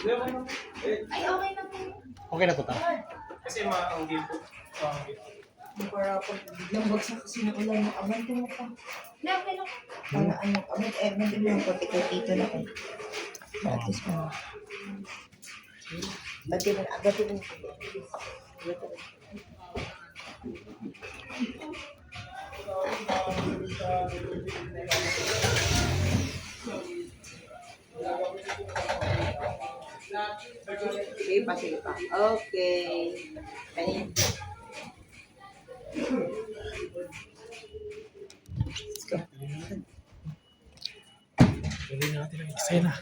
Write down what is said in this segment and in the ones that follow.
Ay, okay na po. Okay na po ta. Kasi maanggi po. Para pag biglang bagsak kasi ng ulan, abante mo pa. Hindi, okay lang. Ano, abante mo lang po, tito na kayo. At least mo. Abante mo. Sige pa. Okay. Ayun. Let's go. Gawin natin ang eksena.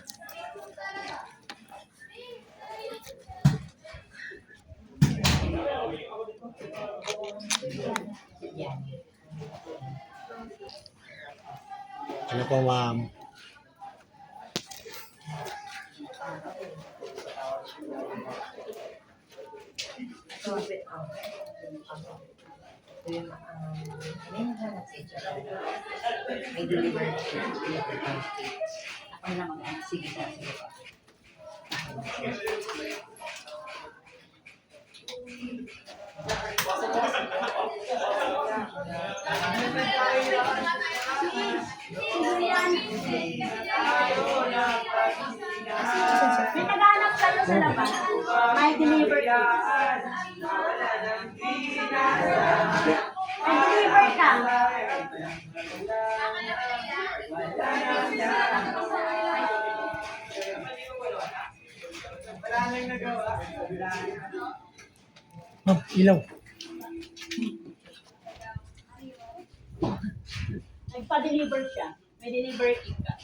Ano po, ma'am? May naghanap sa ito. May delivery na siya. Ako na mag-ano. Sige pa. May naghanap kayo sa labas. May deliver ka. May deliver ka. Ma'am, ilaw. Nagpa-deliver siya. May delivery kit ka.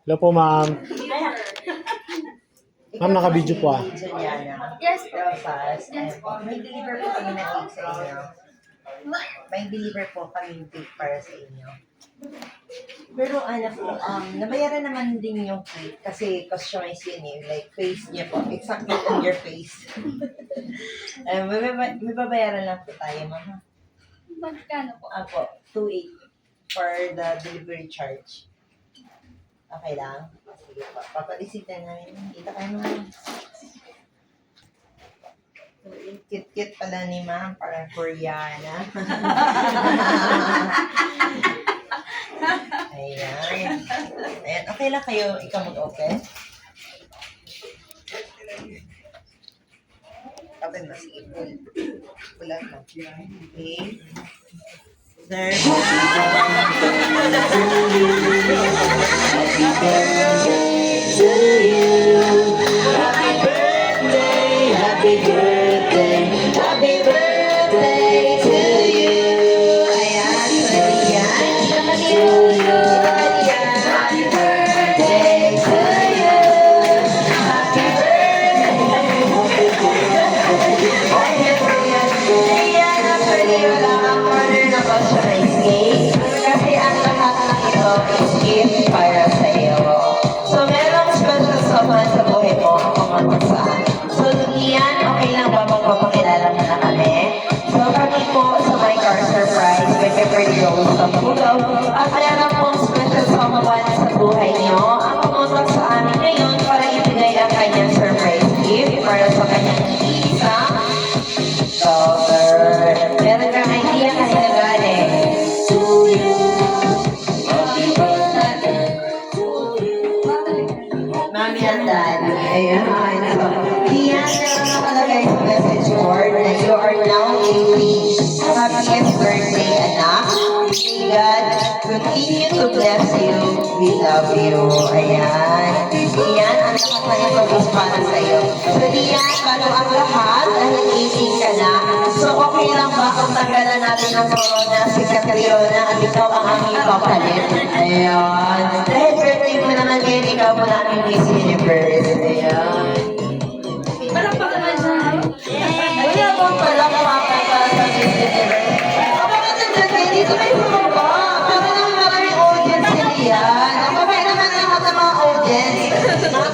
Hello po, ma'am. Ma'am, naka-video po ah. Yes. Belfast. May deliver po kami na cake sa inyo. May deliver po kami ng cake para sa inyo. Pero ano po, nabayaran naman din yung cake kasi customized yun eh. Like face niya po. Exactly on your face. May babayaran lang po tayo, mama. Magkano po? Apo, 2.8 for the delivery charge. Okay lang? Sige po. Papareceive na namin. Kita kayo naman. Cute-cute pala ni ma'am. Parang Koreana. Ayan. Ayan. Okay lang kayo ikaw mag-open? Open mo. Sige. Pula mo. Okay. Sir. Happy birthday to you. Ayan, ayan. Happy birthday to you. Happy birthday. Ayan, actually, wala kang order na customized cake. Kasi ang lahat ng ito is gift para sa iyo. So, merong special someone sa buhay mo ang pumunta sa akin. So, Ian, okay lang ba magpapakilala mo na kami? So, kami po sa My Car Surprise, may Beverly Rose ng Pugaw. At meron pong special someone sa buhay niyo ang pumunta sa amin ngayon para ibigay ang kanyang surprise gift para sa kanyang isang daughter. Meron kang idea kanina galing. To you. Happy birthday to you. Mami and Daddy. Ayan. Iyan na nakalagay sa message board na you are now 80. Happy birthday, anak. May God continue to bless you. We love you. Ayan. Iyan, ang lakas na yung pag-is para sa'yo. So, Iyan, bago ang lahat, dahil 18 ka na, so okay lang ba kung tanggalan natin ng corona si Catriona at ikaw ang aming papalit? Ayan. Dahil birthday mo naman ngayon, ikaw mo na aming Miss Universe. Ayan. Palakpakan naman siya. Wala bang palakpakan para sa Miss Universe? Bakit nandiyan kayo dito kayo bumaba? Pero naman maraming audience nila yan. Ang babay naman lahat ng mga audience. Mga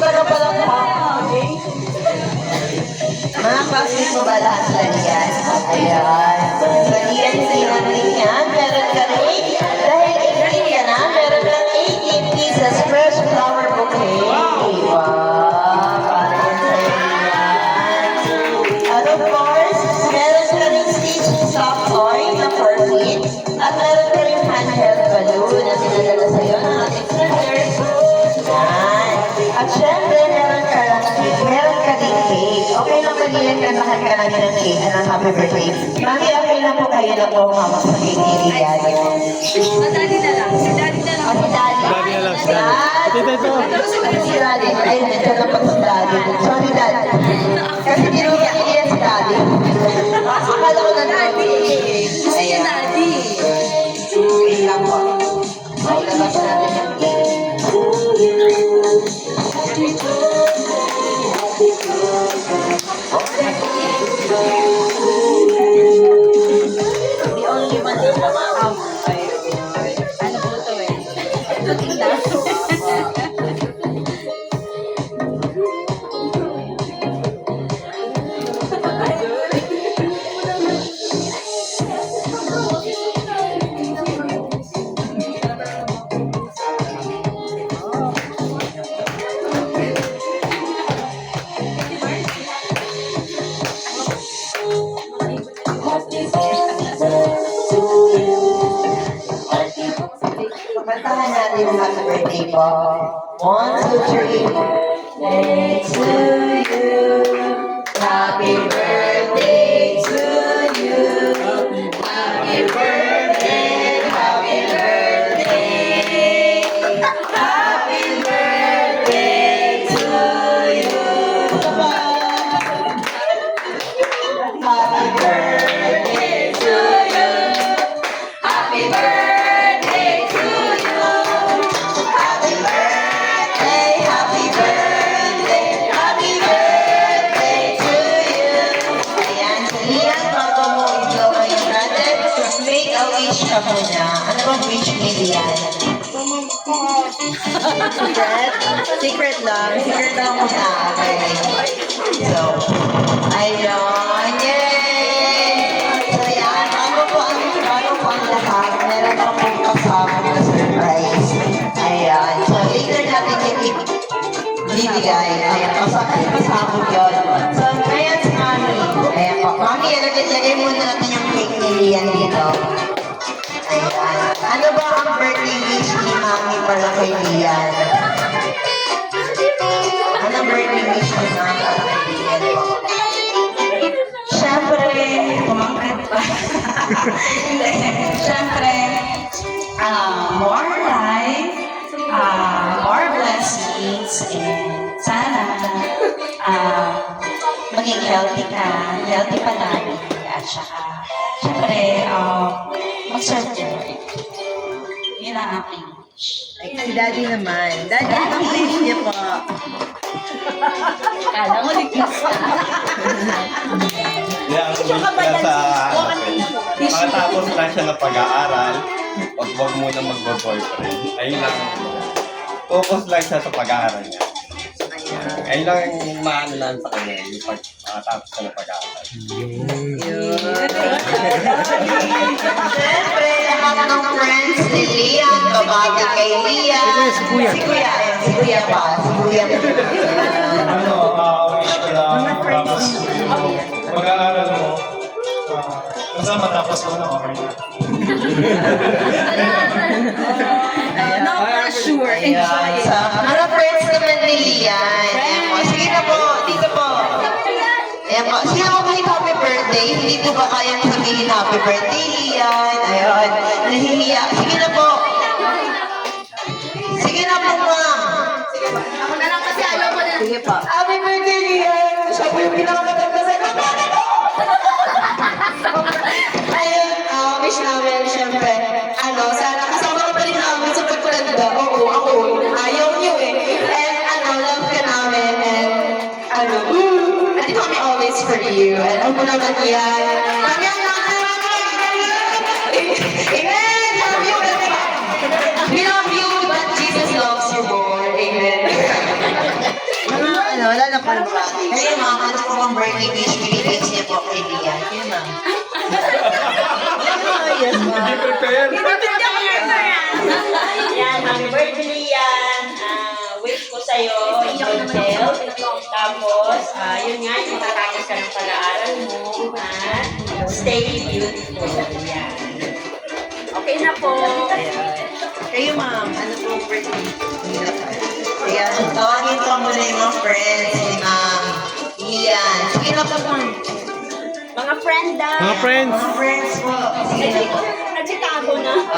lahat sila yan. Ayan. So, iyan din yan. Meron ka rin. Dahil 18 ka na, meron kang 18 pieces fresh flower bouquet. Wow! Para yan sa'yo yan. At of course, meron ka rin stitch soft toy na perfume. At meron ka rin handheld balloon na sinadala sa'yo ng ating sisters. Yan. At syempre, meron ka din cake. Okay lang magiging kantahan ka namin ng cake ng happy birthday. Mami, okay lang po kayo na po mama sa cake ni Lian. Daddy na lang. Si Daddy na lang. O, si Daddy. Daddy na lang, si Daddy. Ito. Si Daddy. Ay, nandiyan lang pa si Daddy. Sorry, Daddy. Kasi tinulungan ni Lian si Daddy. Akala ko na Daddy. Gusto niya Daddy. Wait lang po. Mailabas natin yung cake. The only one is the mom. Ano po ito eh? Cooking na. Kantahan natin yung happy birthday po. 1, 2, 3. Birthday to you. Happy birthday to you. Happy birthday, happy birthday. Happy birthday to you. Happy birthday to you. Happy birthday to you. Happy birthday, happy birthday, happy birthday to you. Ayan, Lian, bago mo i-blow yung natin, make a wish ka muna. Ano bang wish ni Lian? Secret? Secret lang. Secret lang muna. Okay. So, ayun. Yay! So, yan. Bago po ang lahat, meron pa pong kasama na surprise. Ayan. So, later natin yung bibigay. Ayan. Kasama yun. So, ngayon si Mami. Ayan po. Mami, lagay muna natin yung cake ni Lian dito. Ayan. Ano ba ang birthday wish ni Mami para kay Lian? Anong birthday wish ni Mami para kay Lian po? Siyempre, pumangkat pa. Hindi. Siyempre, more life, more blessings, and sana maging healthy ka, healthy palagi, at saka, siyempre, mag-serve the Lord. Yun ang aking wish. Ay, si Daddy naman. Daddy, anong wish niya po? Kala mo ligtas ka. Yan, ang wish niya sa makatapos lang siya ng pag-aaral, wag muna mag-boyfriend. Ayun lang. Focus lang siya sa pag-aaral niya. Ayun lang yung maano lang sa kanya, yung makatapos siya ng pag-aaral. Siyempre, lahat ng friends ni Lian, babati kay Lian. Si Kuya. Si Kuya, ayan, si Kuya pa. Si Kuya pa. Ano, wish ko lang, tapos yung pag-aaral mo, basta matapos mo na okay na. No pressure. Enjoy Ayan, it. sa mga friends naman ni Lian. Ayan po, sige na po, dito po. Ayan po, sige ako kahit happy birthday. Hindi ko ba kayang sabihin happy birthday, Lian? Ayun, nahihiya. Sige na po. Sige na po, ma'am. Ako na lang kasi ayaw ko na. Sige po. Happy birthday, Lian! Siya po yung pinakamatanda sa kapatid ko! Ayun, wish namin, syempre, sana kasama ka pa rin namin sa pagpalanda. Oo, ako, ayaw niyo eh. And love ka namin. And andito kami always for you. And ako naman yan. Amen! Love you, we love you, but Jesus loves you more. Amen. wala na po. Kayo ma'am, ano po bang birthday wish binibigay niyo po kay Lian? Kayo ma'am. Yes, ma'am. Hindi prepare. Yan, happy birthday yan. Wish ko sa'yo, your health. Tapos, yun nga, yung makatapos ka ng pag-aaral mo. At stay beautiful. Yan. Okay na po. Kayo ma'am, ano po ang birthday? Ayan, tawagin po muna yung mga friends ni ma'am Lian. Sige na po ma'am. Mga friend daw. Mga friends. Mga friends po. Sige na po. Nagsitago na.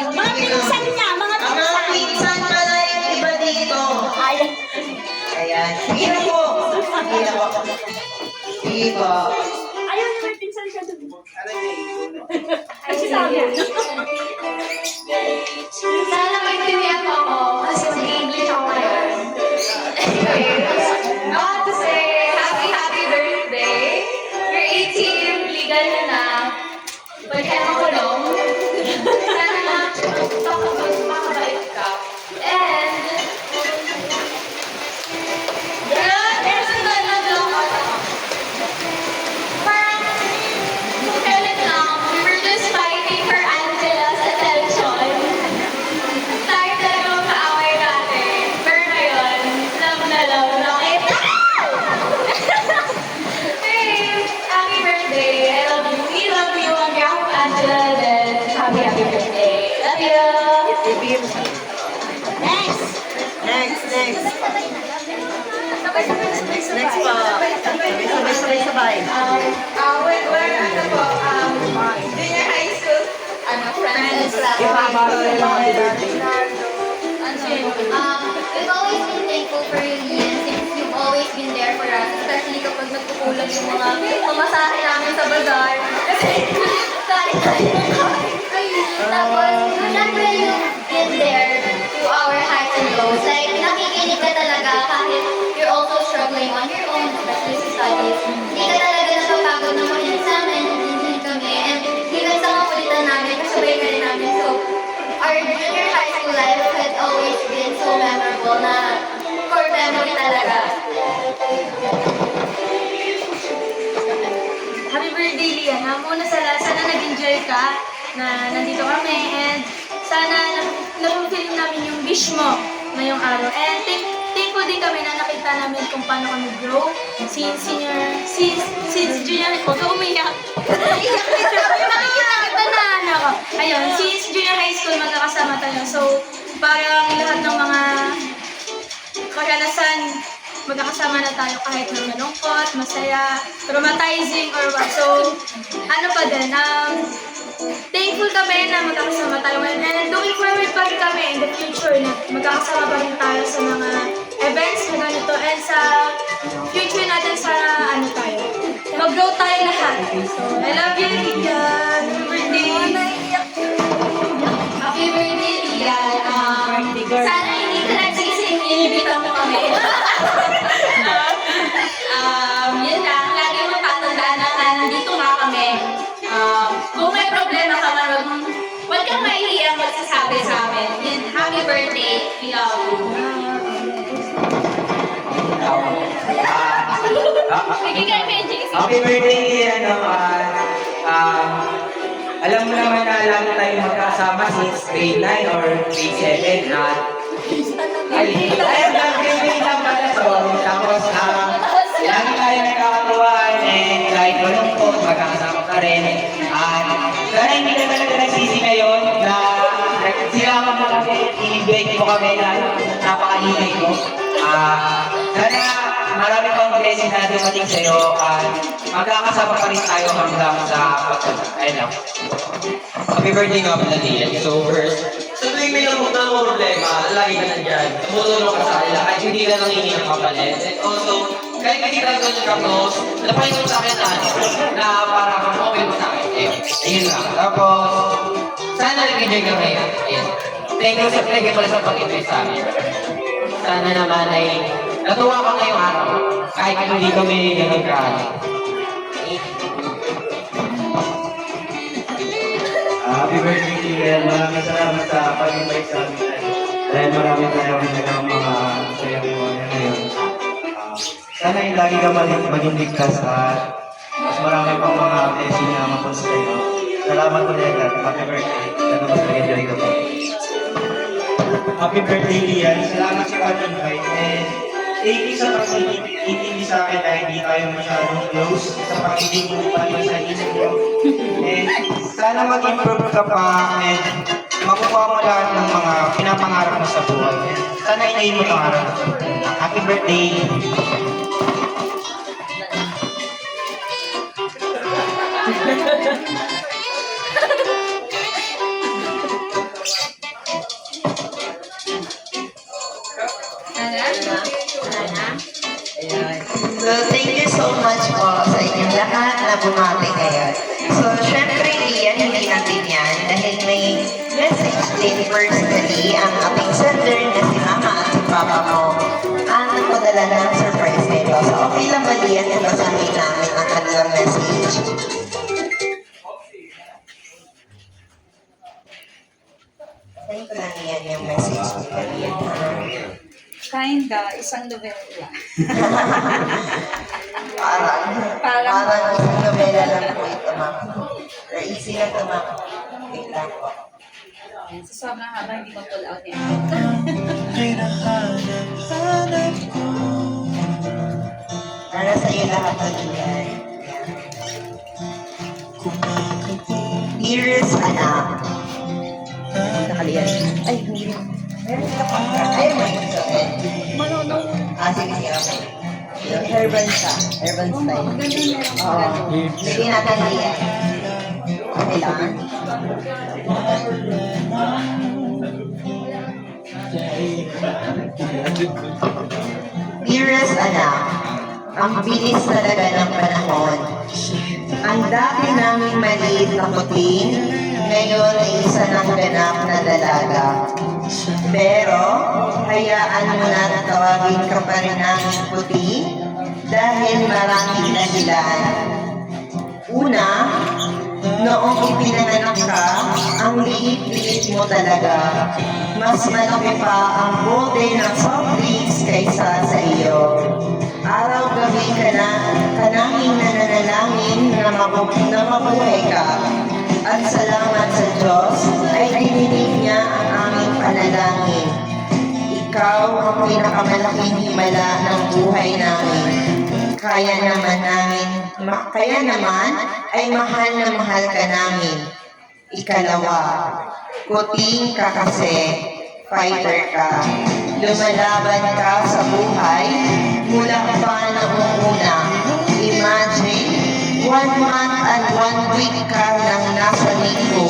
Mga pinsan niya, mga Ang mga pinsan. pinsan pala yung iba dito. Ayan. Ayan. Sige na po. Sige na po. Sige po. Ayaw niya may pinsan siya doon. Ay, sinabi. Sana maintindihan mo ako kasi mag-English ako ngayon. Anyways, I want to say happy birthday. You're 18, legal na. Pwede ka makulong. Sana makabait ka. And, meron na lang ako. Parang, kailan lang, we were just fighting for Angela's attention. Tayo talaga magkaaway natin. Pero ngayon, love na kita. Hey, happy birthday. I love you. We love you. On behalf of Angela, then happy birthday. Love you. Next. Next. Next po. Sabay. We're ano po, junior high school, friends. We've always been thankful for you, Lian, since you've always been there for us, especially kapag nagkukulang yung mga pamasahe namin sa bazaar. Kasi, sorry. Tapos, syempre you've been there through our highs and lows. Like, nakikinig ka talaga kahit you're also struggling on your own, especially sa studies. Hindi ka talaga napapagod na makinig sa amin, hindi kami, and even sa mga kulitan namin, kasabay ka rin namin. So, our junior high school life had always been so memorable na core memory talaga. Happy birthday, Lian. Muna sa lahat, sana nag-enjoy ka na nandito kami and sana na-fulfill namin yung wish mo ngayong araw. And thankful din kami na nakita namin kung paano kami grow since junior, huwag ka umiyak. Nakikita na ako. Ayun, since junior high school magkakasama tayo. So, parang lahat ng mga karanasan, magkakasama na tayo kahit na malungkot, masaya, traumatizing, or what. So, ano pa din, thankful kami na magkakasama tayo ngayon. And looking forward pa rin kami in the future na magkakasama pa rin tayo sa mga events na ganito. And sa future natin, sana ano tayo, mag-grow tayo lahat. So, I love you, Lian. Happy birthday. Happy birthday, Lian. Sana hindi ka nagsising, inibita mo kami. Yun lang, lagi mo tatandaan na nandito nga kami. Kung may problema ka man, huwag kang mahihiyang magsasabi sa amin. Yun, happy birthday, we love you. Bigyan kay JC. Happy birthday, Lian naman. Alam mo naman na lagi tayo magkasama since grade 9 or grade 7 at grade 8 lang pala so. Tapos, lagi tayo nagkakatuwaan and kahit malungkot, magkakasama ka rin. At sana hindi ka talaga nagsisi ngayon na silaman mo kami, inibig mo kami na napakahinay ko. Sana marami pang blessing na dumating sa'yo at magkakasama pa rin tayo hanggang sa pagkakailan. Happy birthday nga pala, Lian. So first, sa tuwing may lamok na mga problema, lagi ka nandyan. Tumutulong ka sa kanila kahit hindi ka nangingi ng kapalit. And also, kahit hindi ka ganyan ka-close, napahin mo sa akin na parang okay mo sa akin. Ayun lang. Tapos, sana nag-enjoy ka ngayon. Ayun. Thank you pala sa pag-enjoy sa amin. Sana naman ay natuwa ka ngayong araw. Kahit hindi kami nagkakalit. Happy birthday, Lian. Maraming salamat sa pag-invite sa amin. Dahil marami tayong nagawang mga sayang mo ngayon. Sana yung lagi ka maging ligtas at mas marami pang mga blessing na mapunta sa iyo. Salamat ulit at happy birthday. Sana mas nag-enjoy ka pa. Happy birthday, Lian. Salamat sa pag-invite. And thank you sa pag-intindi sa akin dahil hindi tayo masyadong close sa pag-ibig mo pa rin sa inyo. And sana mag-improve ka pa and makukuha mo lahat ng mga pinapangarap mo sa buhay. And sana inayin mo itong araw. Happy birthday! So, thank you so much po sa inyong lahat na bumati ngayon. So, syempre, Ian, hindi natin yan dahil may message din personally ang ating sender na si Mama at si Papa mo ang nagpadala ng surprise nito. So, okay lang ba, Ian, kung basahin namin ang kanilang message? Send ko lang yan yung message nila, Ian. Kinda, isang novela. Parang isang novela lang po ito, ma'am. Or easy lang ito, ma'am. Wait lang po. So, sobrang haba, hindi ko pull out yan. Para sa iyo lahat ng iyan. Dearest anak. Nakaliyan. Ay, hindi. Meron ka pa. Ay, may gusto. Sige, sige. Okay. Yung urban siya. Urban style. Oo. Sige natin liyan. Okay lang. Dearest anak, ang bilis talaga ng panahon. Ang dati naming maliit na puting, ngayon ay isa ng ganap na dalaga. Pero, hayaan mo na tawagin ka pa rin namin puti dahil maraming dahilan. Una, noong ipinanganak ka, ang liit-liit mo talaga. Mas malaki pa ang bote ng soft drinks kaysa sa iyo. Araw-gabi ka na, kananging nananalangin na mabuhay ka. At salamat sa Diyos ay dininig niya ang aming panalangin. Ikaw ang pinakamalaking himala ng buhay namin. Kaya naman ay mahal na mahal ka namin. Ikalawa, kuting ka kasi, fighter ka. Lumalaban ka sa buhay, mula pa noong una. Imagine, 1 month and 1 week ka nang nasa linggo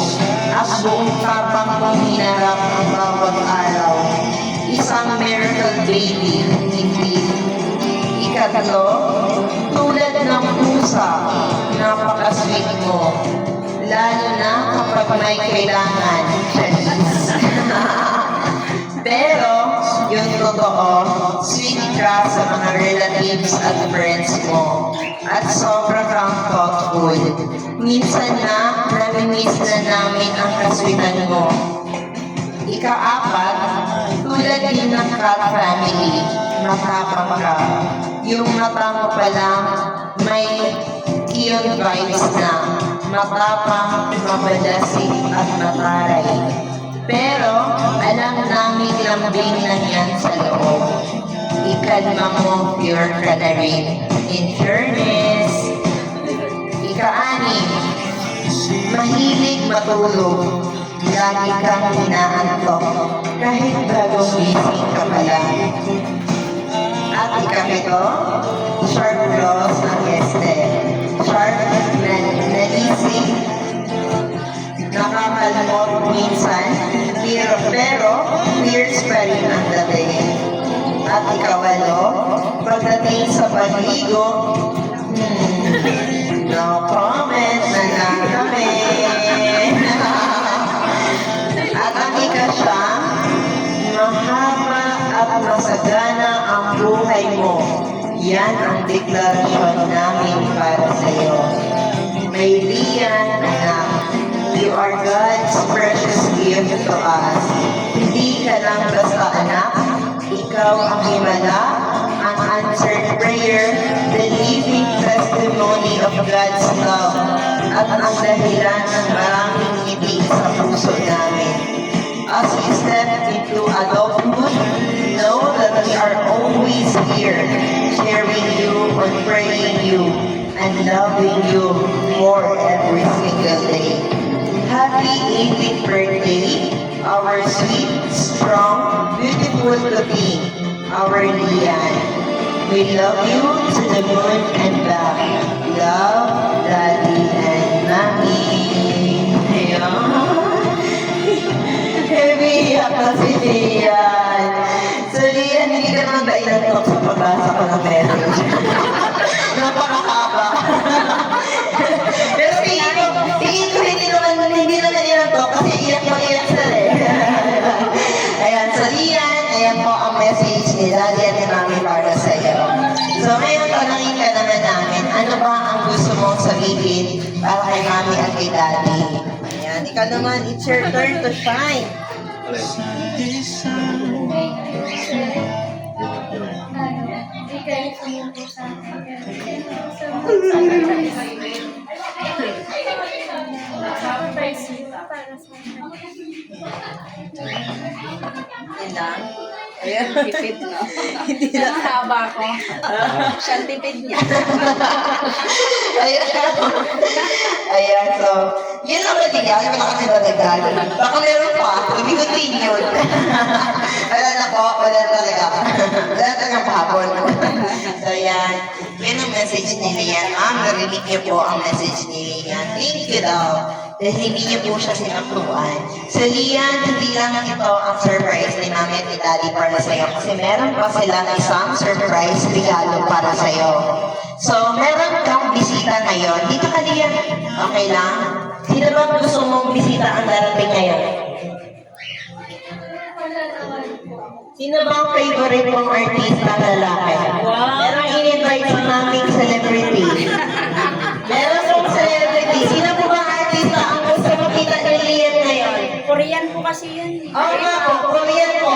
at buong tapang mong hinarap ang bawat araw. Isang miracle baby, hindi. Ikatlo, tulad ng pusa, napaka-sweet mo. Lalo na kapag may kailangan. Pero, yung totoo, sweet ka sa mga relatives at friends mo. At sobra kang thoughtful. Minsan na, nami-miss na namin ang kaswitan mo. Ika-apat, tulad din ng cat family, matapang ka. Yung mata mo pa lang, may cute vibes na. Matapang, mabalasik at mataray. Pero, alam namin lambing na yan sa loob. Ikalma mo, pure ka na rin. In fairness, ika-anim, mahilig matulog. Lagi kang inaantok, kahit bagong gising ka pa lang. At ika-pito, sharp claws ang este. Sharp na naisip, nakakalmot minsan, pero fierce pa rin ang dating. At ikawalo, pagdating sa pagligo, no comment na lang kami. At ang ikasya, mahaba at masagana ang buhay mo. Yan ang deklarasyon namin para sa iyo. May Lian, anak, you are God's precious gift to us. Hindi ka lang basta anak, ikaw ang himala, ang answered prayer dahilan ng maraming ngiti sa puso namin. As we step into adulthood, know that we are always here, cheering you or praying you, and loving you more every single day. Happy 18th birthday, our sweet, strong, beautiful to be, our Lian. We love you to the moon and back. Love, Daddy and Mami. Ayan. Heavy kasi Lian. So Lian, hindi ka naman ba ilantok sa pagbasa ko ng message? Napakahaba. Pero tingin ko hindi naman ilantok kasi iyak sa Ayan, so Lian, ayan po ang message ni Daddy at ni Mami para sa iyo. So ngayon, tanongin ka naman namin, ano ba ang gusto mong sabihin para kay Mami at kay Daddy? Ayan, ikaw naman, it's your turn to shine. Yun lang. Ayan. Tipid, no? Hindi na. Haba ko. Siya ang tipid niya. Ayan. Ayan, so, yun lang ba di ka? Wala kasi madagdag. Baka meron pa. We continue. Wala na po. Wala na talaga. Wala na talagang pahapon. So, yan. Yun ang message ni Lian. Narinig niyo po ang message ni Lian. Thank you daw. Dahil hindi niyo po siya sinaktuan. So, Lian, hindi lang ito ang surprise ni Mami at ni Daddy para sa'yo. Kasi meron pa silang isang surprise regalo para sa'yo. So, meron kang bisita ngayon. Dito ka, Lian. Okay lang? Sino bang gusto mong bisita ang darating ngayon? Sino ba ang favorite mong artista ang lalaki? Merong in-invite sa naming celebrity. Meron pong celebrity. Sino po ba ang artista ang gusto makita ni Lian ngayon? Korean po kasi yan. Oo nga po, Korean po.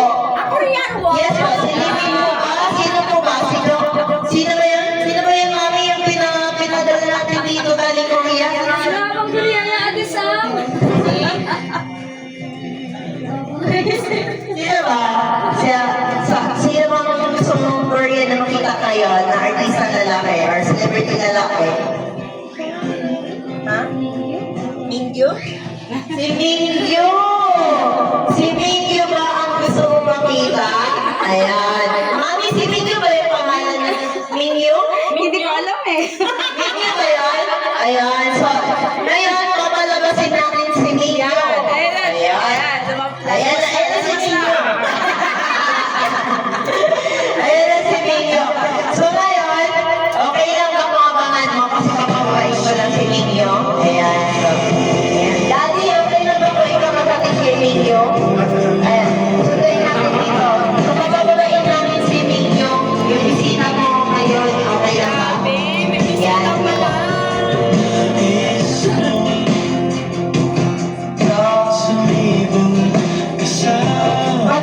Korean po? Yes po, si Living po ba? Sino po ba? Sino ba yan? Sino ba yan, Mami, yung pinadala natin dito galing Korea? Ang Korea niya, Ate Sam. Sino ba? Sino ba ang gusto mong Korean na makita ngayon na artista lalaki or celebrity lalaki? Ha? Mingyu? Si Mingyu! Si Mingyu ba ang gusto mong makita? Ayan. Mami, si Mingyu ba yung pangalan niya? Mingyu? Hindi ko alam eh. Mingyu ba yun? Ayan. So, ngayon, papalabasin natin si Mingyu. Ayan. Ayan na si Mingyu. Ayan na si Mingyu. So ngayon, okay lang ba kung abangan mo kasi papapain ko lang si Mingyu? Ayan. So, ayan. Daddy, okay lang ba kung ikaw makatid kay Mingyu? Ayan. Sundayin natin dito. So papapain namin si Mingyu. Yung bisita mo ngayon, okay lang ba? Ayan. So,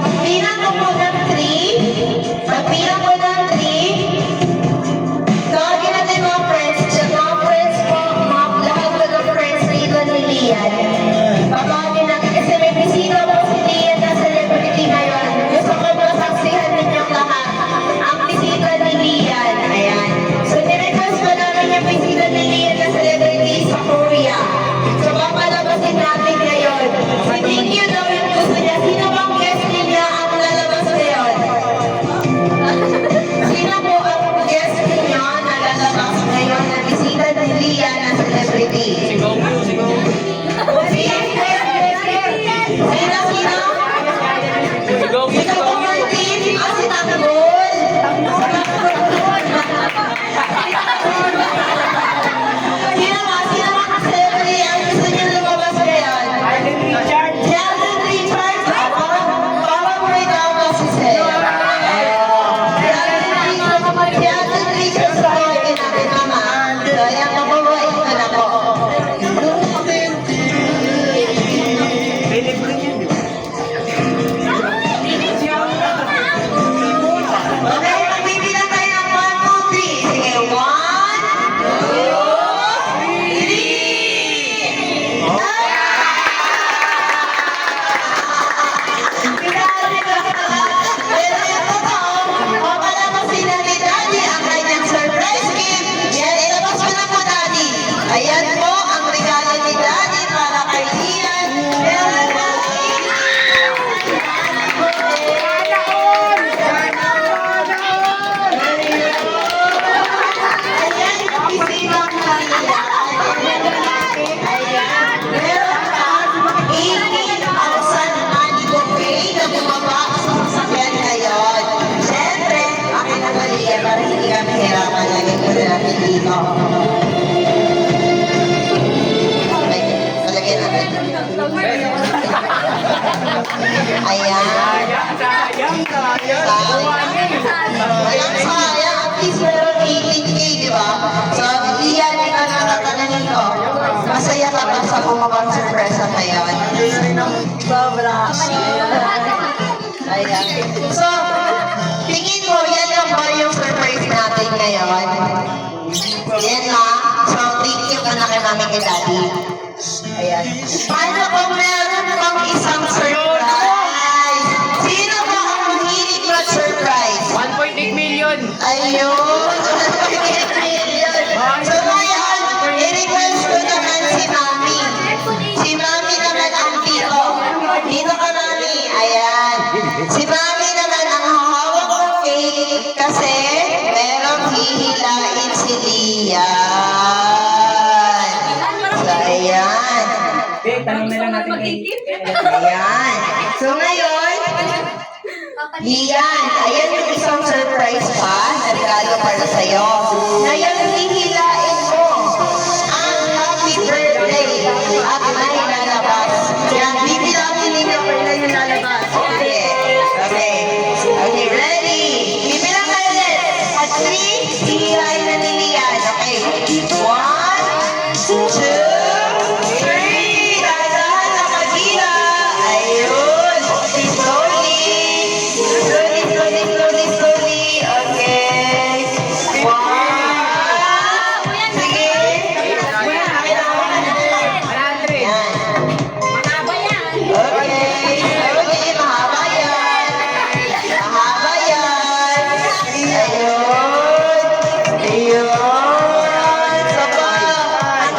sa'yo. Okay, talagyan natin. Ayan. Walang sayang. At least meron 18K, di ba? So, Lian, ikaw na tatanungin ko. Masaya ka ba sa bumabang surpresa ngayon? Sobra. Ayan. So, tingin mo, yan lang ba yung surprise natin ngayon? Yan na. So, thank you ka na kay mami kay daddy. Ayan. Paano kung meron pang isang surprise? Sino ba ang mahilig mag-surprise? 1.8 million. Ayun! So ngayon, i-request ko naman si Mami. Si Mami naman ang dito. Dito ka, Mami. Ayan. Si Mami naman ang hawak ng cake kasi merong hihilain si Lian. So, ayan. Tanong na lang natin Ayan. So ngayon, Lian, ayan yung isang surprise pa na regalo para sa'yo. Ngayon, hihilain mo ang happy birthday at may lalabas. Yan, bibilangin ninyo kung ilan yung lalabas. Okay. Okay. Okay, ready? Bibilang kayo ulit. At 3, hihilain na ni Lian. Okay. 1, 2, 3. Dahan-dahan na pagila. Ayun. Slowly. Slowly. Okay. 1. Sige. Yan. Okay, mahaba yan. Mahaba yan. Ayun. Sa pataas,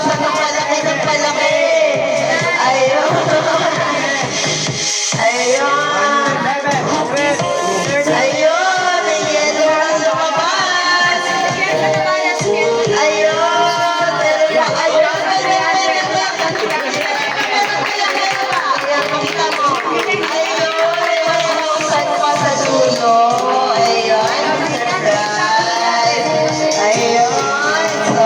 sa palaki ng palaki. Ayun. May yelo na lumabas. Kita mo. Saan pa sa dulo? Surprise. So,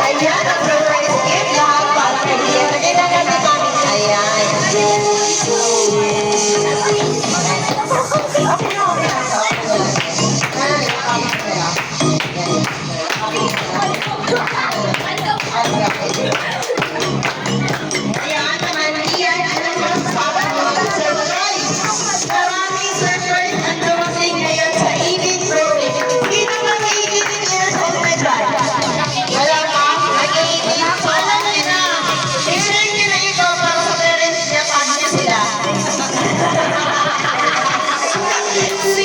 ayan ang surprise gift. Lahat para kay Lian. Lagay na natin namin. Ayan. Ayan naman, Lian, ano masasabi mo sa surprise? Maraming surprise ang dumating ngayon sa 18th birthday. Sino ba 18 years old na dyan? Wala pa? Nag-18? So, alam niyo na. I-share niyo na ito para sa parents niya. Tag niyo sila.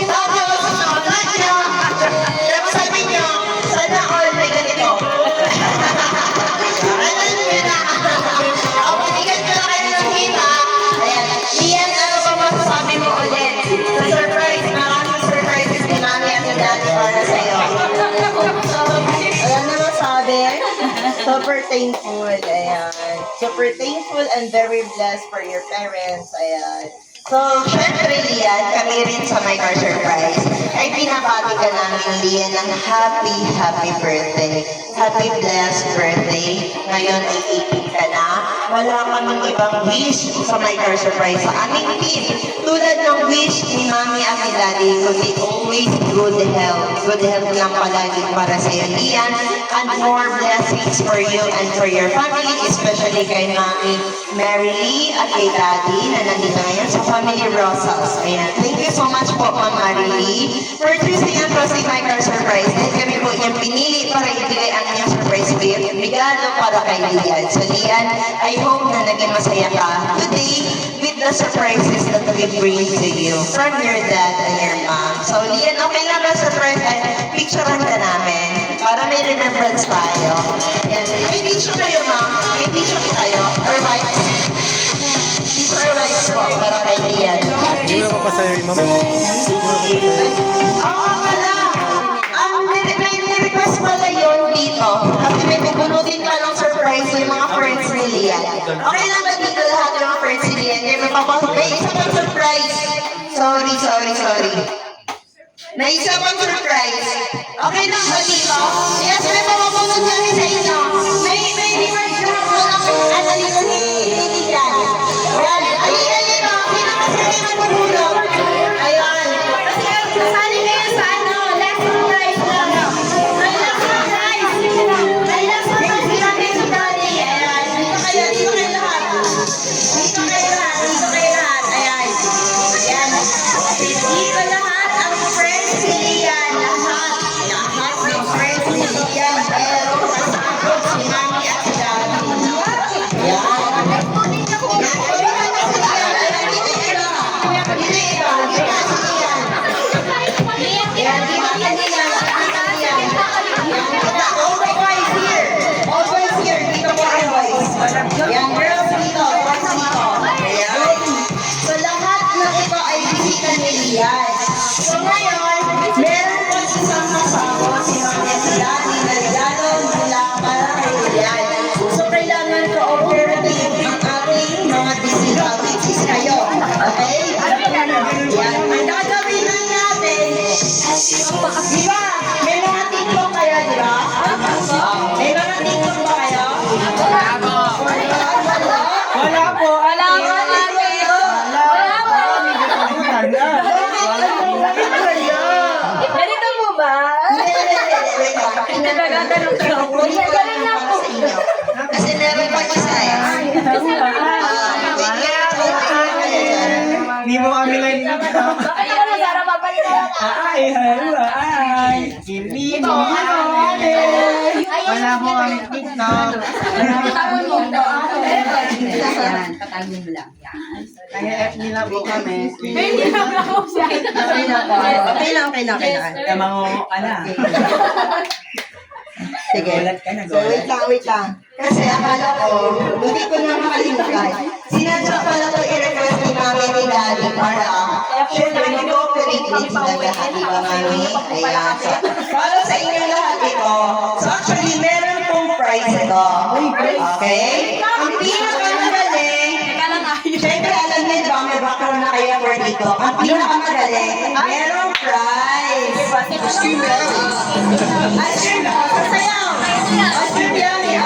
Tapos, tag niyo. Tapos sabi niyo, sana all may ganito. Alam niyo na. O, bigyan ko na kayo ng hita. Ayan. Lian, ano ba masasabi mo ulit? Sa surprise, maraming surprises ni Mami at ni Daddy para sa'yo. Ayan na masabi. Super thankful. Ayan. Super thankful and very blessed for your parents. Ayan. So, syempre, Lian, kami rin sa My Car Surprise ay pinabati ka namin, Lian, ng happy birthday. Happy blessed birthday. Ngayon ay 18 ka na. Wala kaming ibang wish sa My Car Surprise sa aming team. Tulad ng wish ni Mami at ni Daddy, kundi always good health. Good health lang palagi para sa iyo, Lian. And more blessings for you and for your family, especially kay Mami Mary Lee at kay Daddy na nandito ngayon sa Family Rosas. Ayan. Thank you so much po, Ma'am Mary Lee, for choosing and trusting My Car Surprise. And kami po yung pinili para ibigay ang inyong surprise gift. Regalo para kay Lian. So, Lian, I hope na naging masaya ka today with the surprises that we bring to you from your dad and your mom. So, Lian, okay lang ba surprise? Picturean ka namin para may remembrance tayo. Yan. May picture kayo, ma'am. May picture tayo. Or vibes. Picture vibes po para kay Lian. Oo pala. May request pala yun dito. Kasi may pupunutin ka ng surprise yung mga friends ni Lian. Okay lang ba dito lahat yung mga friends ni Lian? May isa pang surprise. Sorry. may isa pang surprise. Okay lang ba dito? Yes, may pamabunod kami sa inyo. May reward na po ng ano dito ni Lilian. Ayan, ayun, sino kasi may magpapulog? Ayan. Kasi kasali kayo sa ano, last surprise lang. May last surprise. May last surprise natin sa daddy. Ayan, dito kayo lahat. Dito kayo lahat. Ayan. Ayan. Dito lahat ang friends ni Lian. Lahat ng friends ni Lian. Pero kasama si Mami at si Daddy. Ayan. Always here. Dito po always. Yan, girls dito. Boys dito. Ayan. So, lahat ng ito ay bisita ni Lian. So, ngayon, meron po isang kasama si Mami at si Daddy na regalo mula para kay Lian. So, kailangan cooperative ang ating mga bisita, which is kayo. Okay? Yan. Ang gagawin lang natin, di ba? May mga TikTok kayo, di ba? May mga TikTok ba kayo? Wala po. Ganito mo ba? Galing na po. Kasi meron pa isa eh. Hindi mo kami lang dito. Ayun na, Sara, babalik na. Ay. Hindi mo kami. Wala po kami TikTok. Tatagun mo lang. Kaya FB na po kami. Okay lang. Kaya mangungo ka na. Sige. Gulat ka na, So, wait lang. Kasi akala ko, hindi ko na makalimutan. Sinadya pala ko i-request ni Mami ni Daddy para syempre mag-cooperate din sila lahat, di ba, Mami? Ayan. So, para sa inyo lahat ito. So, actually, meron pong prize ito. Okay? Ang pinakamagaling, syempre, alam niyo, di ba, may background na kayo for dito. Ang pinakamagaling, merong prize. Ice cream sasayaw. Ice cream yummy.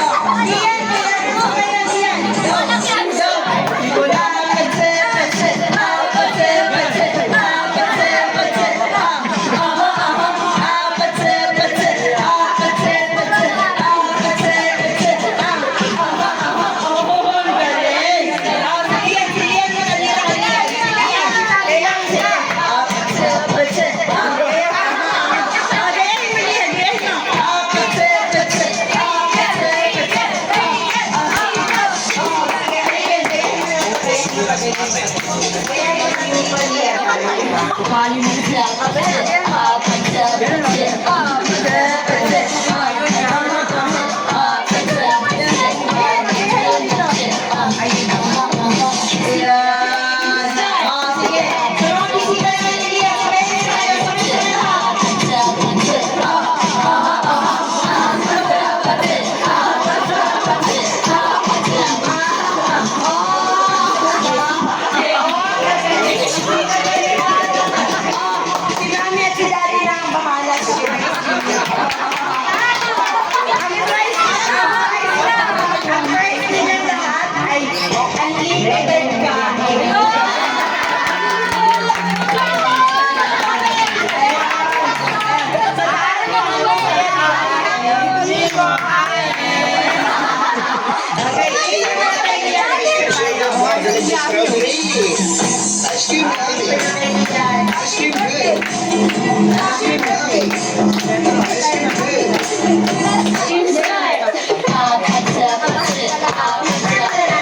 Ice cream good.